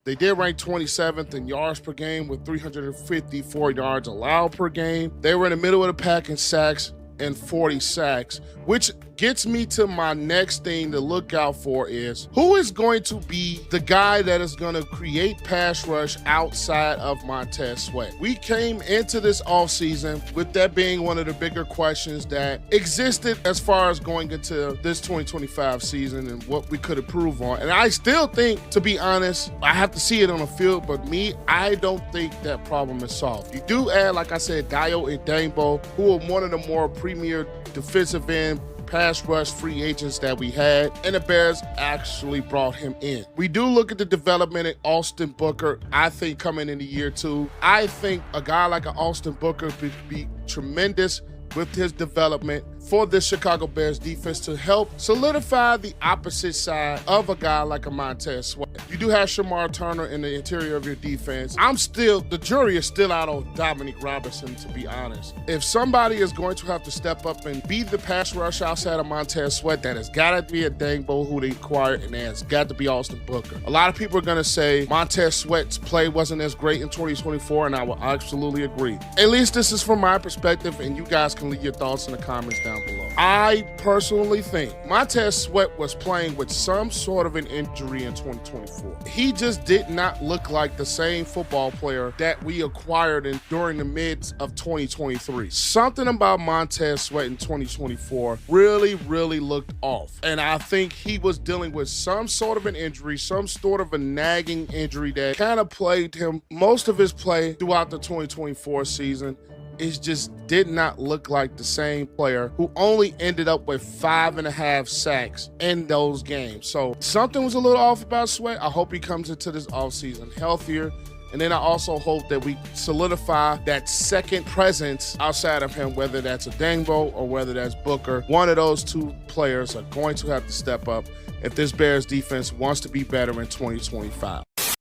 They did rank 27th in yards per game with 354 yards allowed per game. They were in the middle of the pack in sacks and 40 sacks, which gets me to my next thing to look out for is who is going to be the guy that is going to create pass rush outside of Montez Sweat. We came into this offseason with that being one of the bigger questions that existed as far as going into this 2025 season and what we could improve on. And I still think, to be honest, I have to see it on the field, but I don't think that problem is solved. You do add, like I said, Dayo Odeyingbo, who are one of the more premier defensive end pass rush free agents that we had, and the Bears actually brought him in. We do look at the development at Austin Booker. I think coming into year 2, I think a guy like an Austin Booker would be tremendous with his development for the Chicago Bears defense to help solidify the opposite side of a guy like a Montez Sweat. You do have Shamar Turner in the interior of your defense. The jury is still out on Dominique Robinson, to be honest. If somebody is going to have to step up and be the pass rush outside of Montez Sweat, that has got to be Odeyingbo, who they acquired, and that has got to be Austin Booker. A lot of people are going to say Montez Sweat's play wasn't as great in 2024, and I will absolutely agree. At least this is from my perspective, and you guys can leave your thoughts in the comments down below. I personally think Montez Sweat was playing with some sort of an injury in 2024. He just did not look like the same football player that we acquired during the midst of 2023. Something about Montez Sweat in 2024 really looked off. And I think he was dealing with some sort of an injury, some sort of a nagging injury that kind of plagued him most of his play throughout the 2024 season. It just did not look like the same player who only ended up with 5.5 sacks in those games. So something was a little off about Sweat. I hope he comes into this offseason healthier. And then I also hope that we solidify that second presence outside of him, whether that's Odeyingbo or whether that's Booker. One of those two players are going to have to step up if this Bears defense wants to be better in 2025.